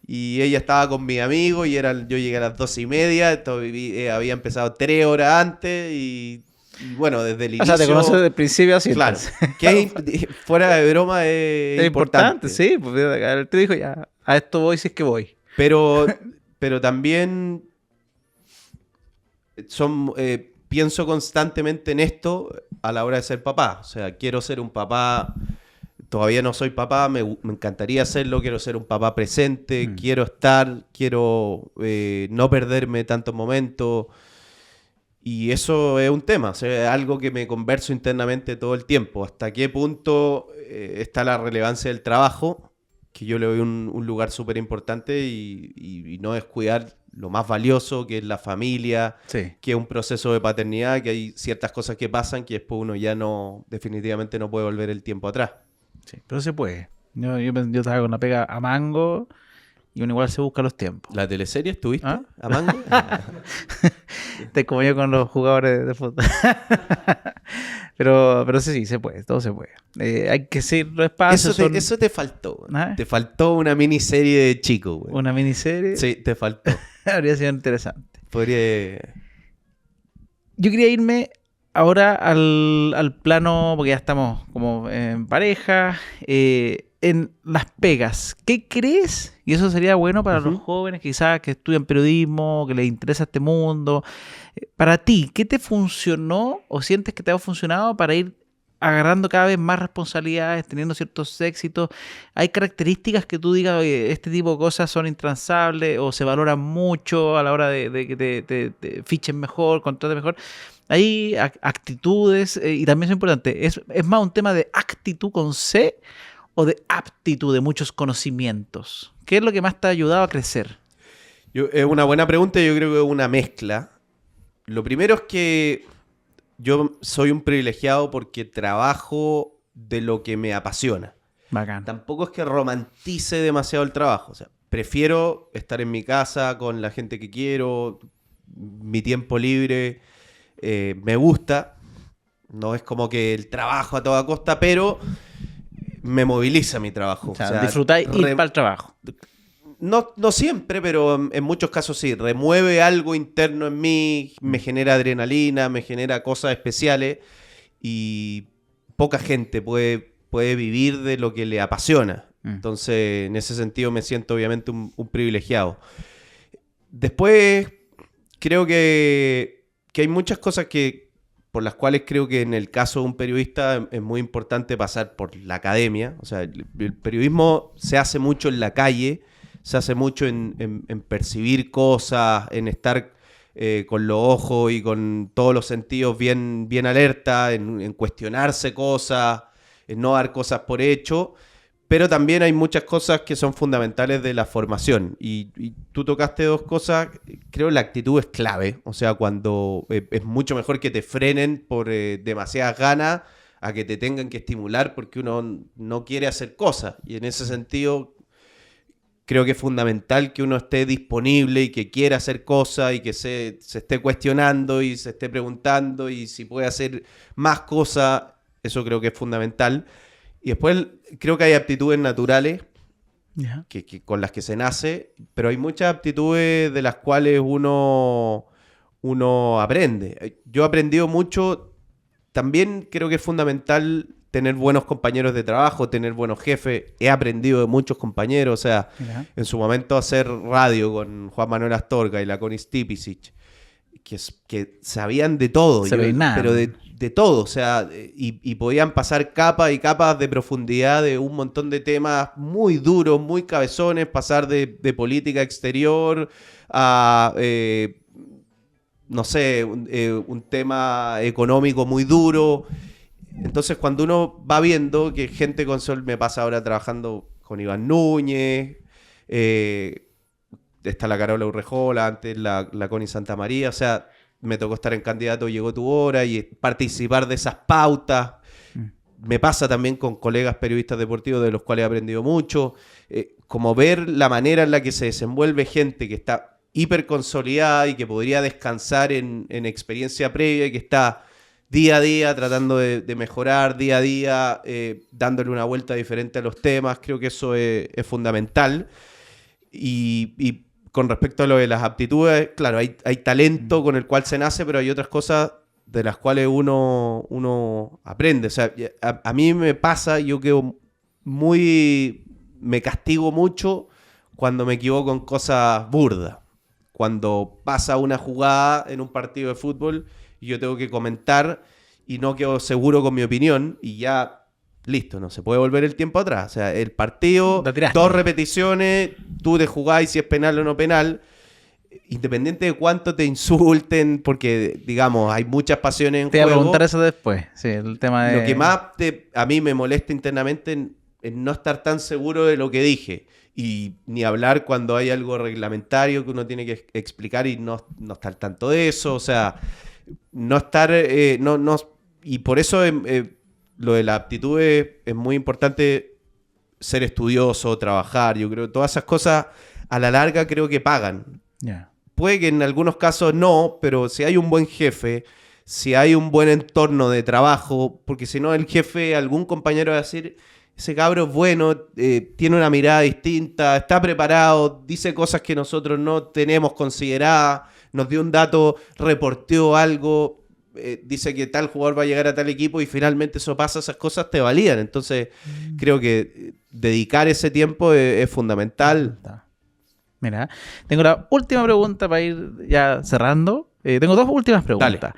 y ella estaba con mi amigo y yo llegué a las 2:30, había empezado 3 horas antes y bueno, desde el inicio... O sea, te conoces desde el principio así. Claro, que fuera de broma es importante. Sí, pues él te dijo ya, a esto voy si es que voy. Pero también pienso constantemente en esto a la hora de ser papá. O sea, quiero ser un papá, todavía no soy papá, me encantaría hacerlo, quiero ser un papá presente, quiero no perderme tantos momentos. Y eso es un tema, o sea, es algo que me converso internamente todo el tiempo. ¿Hasta qué punto está la relevancia del trabajo? Que yo le doy un lugar súper importante y no descuidar lo más valioso, que es la familia, Sí. que es un proceso de paternidad, que hay ciertas cosas que pasan que después uno ya definitivamente no puede volver el tiempo atrás. Sí, pero se puede. Yo estaba con la pega a mango y uno igual se busca los tiempos. ¿La teleserie estuviste ¿Ah? a mango? Te como yo con los jugadores de fútbol. pero sí, se puede, todo se puede. Hay que seguir los espacios. Eso te faltó. ¿Ah? Te faltó una miniserie de chico, güey. Una miniserie. Sí, te faltó. Habría sido interesante. Podría... Yo quería irme ahora al plano, porque ya estamos como en pareja, en las pegas. ¿Qué crees? Y eso sería bueno para los jóvenes quizás que estudian periodismo, que les interesa este mundo. Para ti, ¿qué te funcionó o sientes que te ha funcionado para ir agarrando cada vez más responsabilidades, teniendo ciertos éxitos, ¿hay características que tú digas, oye, este tipo de cosas son intransables o se valoran mucho a la hora de que te fichen mejor, contraten mejor? Hay actitudes y también es importante, ¿es más un tema de actitud con C o de aptitud, de muchos conocimientos? ¿Qué es lo que más te ha ayudado a crecer? Es una buena pregunta, yo creo que es una mezcla. Lo primero es que yo soy un privilegiado porque trabajo de lo que me apasiona. Bacán. Tampoco es que romantice demasiado el trabajo. O sea, prefiero estar en mi casa con la gente que quiero, mi tiempo libre, me gusta. No es como que el trabajo a toda costa, pero me moviliza mi trabajo. O sea, disfrutáis ir para el trabajo. No siempre, pero en muchos casos sí. Remueve algo interno en mí, me genera adrenalina, me genera cosas especiales y poca gente puede vivir de lo que le apasiona. Entonces, en ese sentido me siento obviamente un privilegiado. Después, creo que hay muchas cosas por las cuales creo que en el caso de un periodista es muy importante pasar por la academia. O sea, el periodismo se hace mucho en la calle, se hace mucho en percibir cosas, en estar con los ojos y con todos los sentidos bien alerta, en cuestionarse cosas, en no dar cosas por hecho. Pero también hay muchas cosas que son fundamentales de la formación. Y tú tocaste dos cosas. Creo que la actitud es clave. O sea, cuando es mucho mejor que te frenen por demasiadas ganas a que te tengan que estimular porque uno no quiere hacer cosas. Y en ese sentido, creo que es fundamental que uno esté disponible y que quiera hacer cosas y que se esté cuestionando y se esté preguntando y si puede hacer más cosas. Eso creo que es fundamental. Y después creo que hay aptitudes naturales que con las que se nace, pero hay muchas aptitudes de las cuales uno aprende. Yo he aprendido mucho. También creo que es fundamental tener buenos compañeros de trabajo, tener buenos jefes. He aprendido de muchos compañeros. O sea, en su momento hacer radio con Juan Manuel Astorga y la Connie Stipicic, que sabían de todo, pero de todo, o sea, y podían pasar capas y capas de profundidad de un montón de temas muy duros, muy cabezones, pasar de política exterior a, no sé, un tema económico muy duro. Entonces, cuando uno va viendo que gente con Sol, me pasa ahora trabajando con Iván Núñez, está la Carola Urrejola, antes la Connie Santamaría, o sea, me tocó estar en Candidato Llegó Tu Hora y participar de esas pautas. Me pasa también con colegas periodistas deportivos de los cuales he aprendido mucho. Como ver la manera en la que se desenvuelve gente que está hiper consolidada y que podría descansar en experiencia previa y que está día a día tratando de mejorar, día a día dándole una vuelta diferente a los temas. Creo que eso es fundamental. Y con respecto a lo de las aptitudes, claro, hay talento con el cual se nace, pero hay otras cosas de las cuales uno aprende. O sea, a mí me pasa, yo quedo me castigo mucho cuando me equivoco en cosas burdas. Cuando pasa una jugada en un partido de fútbol y yo tengo que comentar y no quedo seguro con mi opinión y ya... Listo, no se puede volver el tiempo atrás. O sea, el partido, 2 repeticiones, tú te jugás si es penal o no penal, independiente de cuánto te insulten, porque, digamos, hay muchas pasiones en juego. Te voy a preguntar eso después. Sí, el tema de... Lo que más a mí me molesta internamente es no estar tan seguro de lo que dije. Y ni hablar cuando hay algo reglamentario que uno tiene que explicar y no estar tanto de eso. O sea, no estar... y por eso... lo de la aptitud es muy importante, ser estudioso, trabajar. Yo creo que todas esas cosas a la larga creo que pagan. Puede que en algunos casos no, pero si hay un buen jefe, si hay un buen entorno de trabajo, porque si no el jefe, algún compañero va a decir, ese cabro es bueno, tiene una mirada distinta, está preparado, dice cosas que nosotros no tenemos consideradas, nos dio un dato, reporteó algo... dice que tal jugador va a llegar a tal equipo y finalmente eso pasa, esas cosas te validan. Entonces creo que dedicar ese tiempo es fundamental. Mira, tengo la última pregunta para ir ya cerrando. Tengo dos últimas preguntas.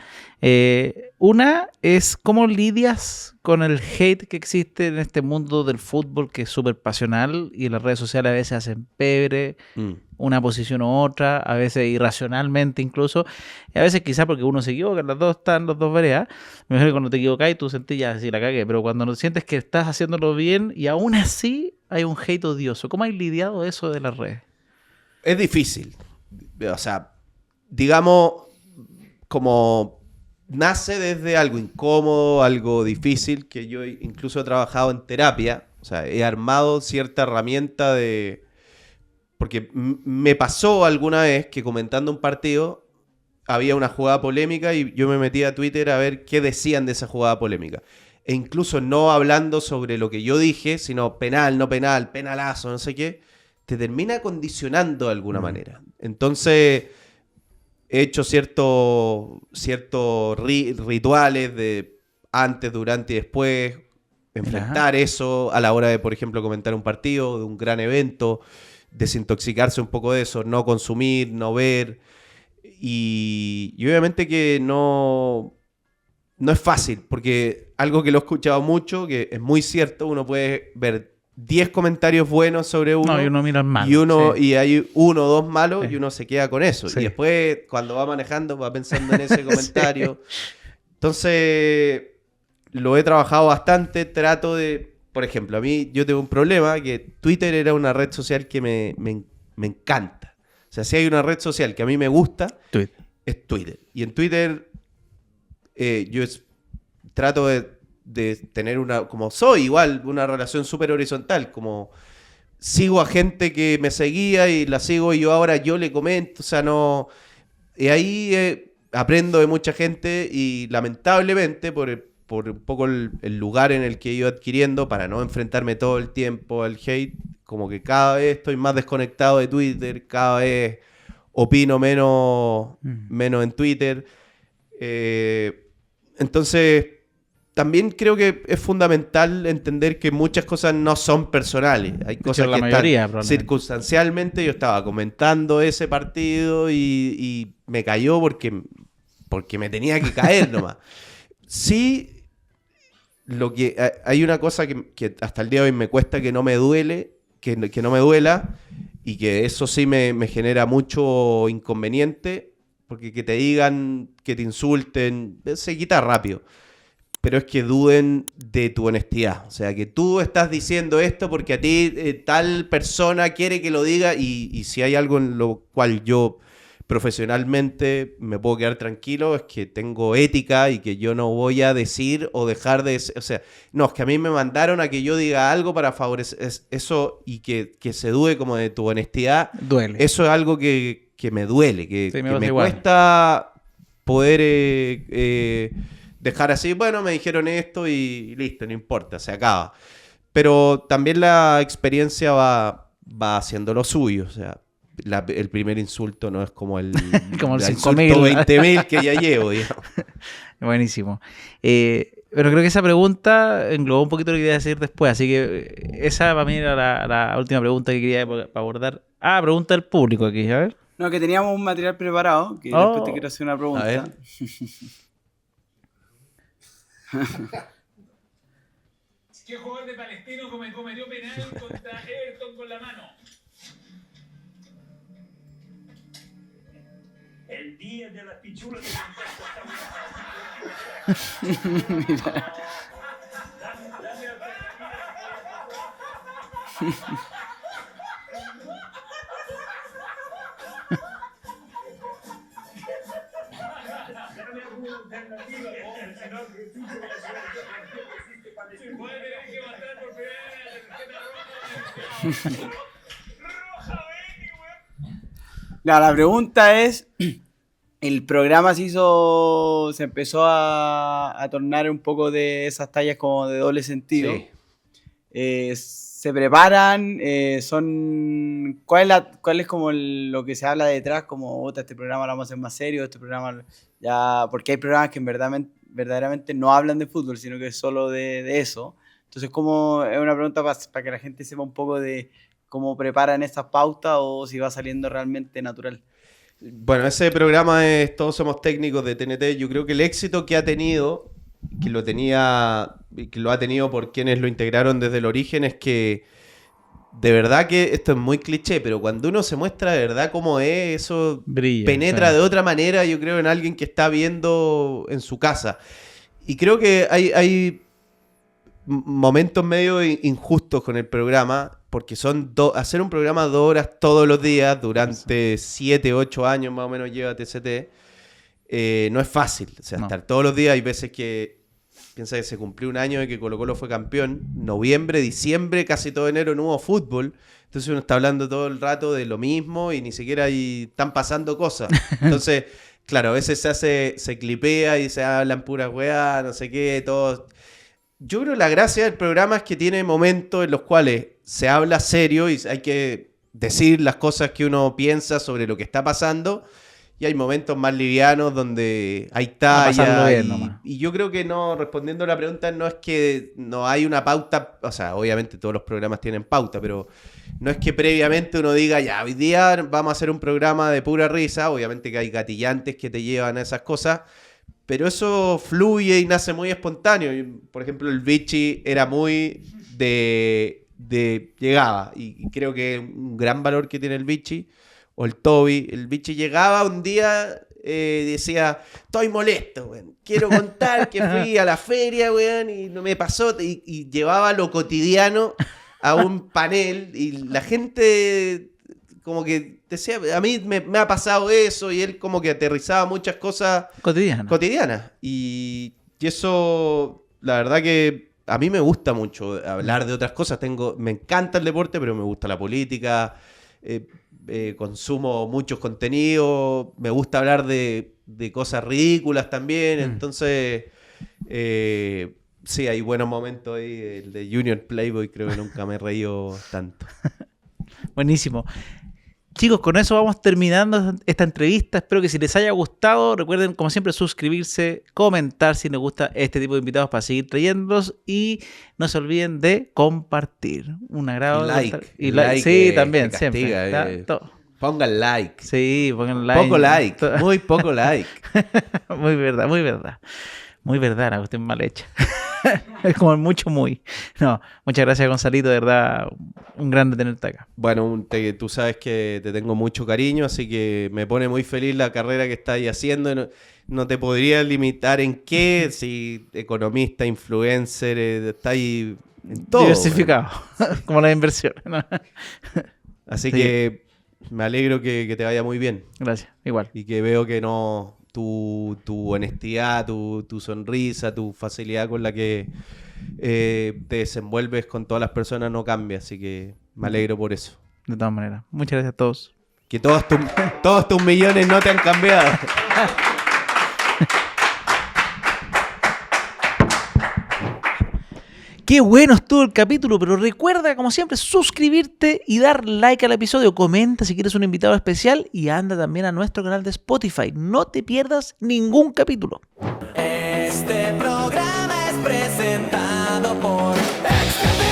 Una es, ¿cómo lidias con el hate que existe en este mundo del fútbol que es súper pasional y las redes sociales a veces hacen pebre, una posición u otra, a veces irracionalmente incluso, y a veces quizás porque uno se equivoca, las dos están, los dos veredas. Me imagino que cuando te equivocas y tú sentís ya, sí, la cagué, pero cuando no sientes que estás haciéndolo bien y aún así hay un hate odioso, ¿cómo has lidiado eso de las redes? Es difícil. O sea, digamos, como nace desde algo incómodo, algo difícil, que yo incluso he trabajado en terapia. O sea, he armado cierta herramienta de... Porque me pasó alguna vez que comentando un partido había una jugada polémica y yo me metí a Twitter a ver qué decían de esa jugada polémica. E incluso no hablando sobre lo que yo dije, sino penal, no penal, penalazo, no sé qué, te termina condicionando de alguna manera. Entonces, he hecho ciertos rituales de antes, durante y después, enfrentar eso a la hora de, por ejemplo, comentar un partido, de un gran evento, desintoxicarse un poco de eso, no consumir, no ver. Y obviamente que no es fácil, porque algo que lo he escuchado mucho, que es muy cierto, uno puede ver 10 comentarios buenos sobre uno, y uno mira el malo, y hay uno o dos malos, sí. y uno se queda con eso. Sí. Y después, cuando va manejando, va pensando en ese comentario. Sí. Entonces, lo he trabajado bastante, trato de... Por ejemplo, a mí yo tengo un problema, que Twitter era una red social que me encanta. O sea, si hay una red social que a mí me gusta, es Twitter. Y en Twitter trato de tener como soy igual, una relación súper horizontal, como sigo a gente que me seguía y la sigo y yo le comento, o sea, no... Y ahí aprendo de mucha gente y lamentablemente por un poco el lugar en el que he ido adquiriendo, para no enfrentarme todo el tiempo al hate, como que cada vez estoy más desconectado de Twitter, cada vez opino menos en Twitter. Entonces, también creo que es fundamental entender que muchas cosas no son personales. Hay cosas que están circunstancialmente. Yo estaba comentando ese partido y me cayó porque me tenía que caer nomás. Sí, hay una cosa que hasta el día de hoy me cuesta que no me duele, que no me duela, y que eso sí me genera mucho inconveniente, porque que te digan, que te insulten, se quita rápido. Pero es que duden de tu honestidad. O sea, que tú estás diciendo esto porque a ti tal persona quiere que lo diga, y si hay algo en lo cual yo profesionalmente me puedo quedar tranquilo, es que tengo ética y que yo no voy a decir o dejar de... O sea, no, es que a mí me mandaron a que yo diga algo para favorecer eso, y que se dude como de tu honestidad. Duele. Eso es algo que me duele, que me cuesta poder dejar así, bueno, me dijeron esto y listo, no importa, se acaba. Pero también la experiencia va haciendo lo suyo, o sea, el primer insulto no es como el como el 20.000 que ya llevo, digamos. Buenísimo. Pero creo que esa pregunta englobó un poquito lo que quería decir después, así que esa para mí era la última pregunta que quería abordar. Pregunta del público aquí, a ver. No, que teníamos un material preparado, que después te quiero hacer una pregunta. A ver. ¿Qué jugador de Palestino cometió penal contra Everton con la mano? El día de las pichulas de Mira. La pregunta es, el programa se empezó a tornar un poco de esas tallas como de doble sentido. Sí. Se preparan, ¿cuál es como lo que se habla detrás? Como, este programa lo vamos a hacer más serio, este programa ya... Porque hay programas que verdaderamente no hablan de fútbol, sino que es solo de eso. Entonces, como es una pregunta para que la gente sepa un poco de cómo preparan esas pautas o si va saliendo realmente natural. Bueno, ese programa es Todos Somos Técnicos de TNT. Yo creo que el éxito que ha tenido, que lo ha tenido por quienes lo integraron desde el origen, es que de verdad que esto es muy cliché, pero cuando uno se muestra de verdad cómo es, eso Brilla, penetra sí. de otra manera, yo creo, en alguien que está viendo en su casa. Y creo que hay momentos medio injustos con el programa, porque son hacer un programa 2 horas todos los días durante 7, 8 años más o menos lleva TCT, no es fácil. O sea, No. estar todos los días, hay veces que piensa que se cumplió un año de que Colo-Colo fue campeón, noviembre, diciembre, casi todo enero no hubo fútbol, entonces uno está hablando todo el rato de lo mismo y ni siquiera ahí están pasando cosas. Entonces, claro, a veces se clipea y se hablan puras weas, no sé qué, todo. Yo creo que la gracia del programa es que tiene momentos en los cuales se habla serio y hay que decir las cosas que uno piensa sobre lo que está pasando, y hay momentos más livianos donde hay pasarlo talla. bien nomás. Y yo creo que no, respondiendo a la pregunta, no es que no hay una pauta, o sea, obviamente todos los programas tienen pauta, pero no es que previamente uno diga, ya, hoy día vamos a hacer un programa de pura risa, obviamente que hay gatillantes que te llevan a esas cosas, pero eso fluye y nace muy espontáneo. Por ejemplo, el Vichy era muy llegaba, y creo que un gran valor que tiene el Vichy, o el Toby, el Vichy llegaba un día, decía, estoy molesto, weón. Quiero contar que fui a la feria, weón, y no me pasó, y llevaba lo cotidiano a un panel, y la gente como que decía, a mí me ha pasado eso, y él como que aterrizaba muchas cosas cotidianas. Y eso, la verdad que a mí me gusta mucho hablar de otras cosas. Me encanta el deporte, pero me gusta la política, consumo muchos contenidos, me gusta hablar de cosas ridículas también, entonces sí, hay buenos momentos ahí. El de Junior Playboy creo que nunca me he reído tanto. Buenísimo. Chicos, con eso vamos terminando esta entrevista. Espero que si les haya gustado, recuerden, como siempre, suscribirse, comentar si les gusta este tipo de invitados para seguir trayéndolos, y no se olviden de compartir. Un agrado. Y like, sí, también, que siempre. castiga, pongan like. Sí, pongan like. Poco like, muy poco like. Muy verdad, muy verdad. Muy verdad, la cuestión mal hecha. Es como mucho muy. No, muchas gracias, Gonzalito, de verdad, un grande tenerte acá. Bueno, tú sabes que te tengo mucho cariño, así que me pone muy feliz la carrera que estás haciendo. No te podría limitar en qué, si economista, influencer, está ahí en todo. Diversificado, como las inversiones, ¿no? Así Sí. que me alegro que te vaya muy bien. Gracias, igual. Y que veo que no... Tu honestidad, tu sonrisa, tu facilidad con la que te desenvuelves con todas las personas no cambia, así que me alegro por eso. De todas maneras. Muchas gracias a todos. Que todos tus millones no te han cambiado. Qué bueno estuvo el capítulo, pero recuerda, como siempre, suscribirte y dar like al episodio. Comenta si quieres un invitado especial y anda también a nuestro canal de Spotify. No te pierdas ningún capítulo. Este programa es presentado por XTV,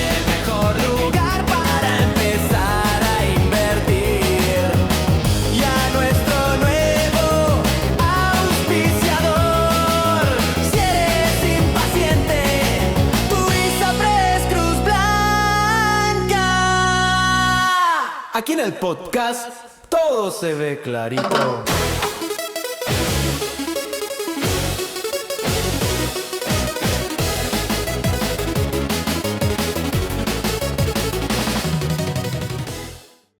el mejor lugar para empezar a invertir. Y a nuestro nuevo auspiciador, si eres impaciente, tu ISAPRES Cruz Blanca. Aquí en el podcast todo se ve clarito.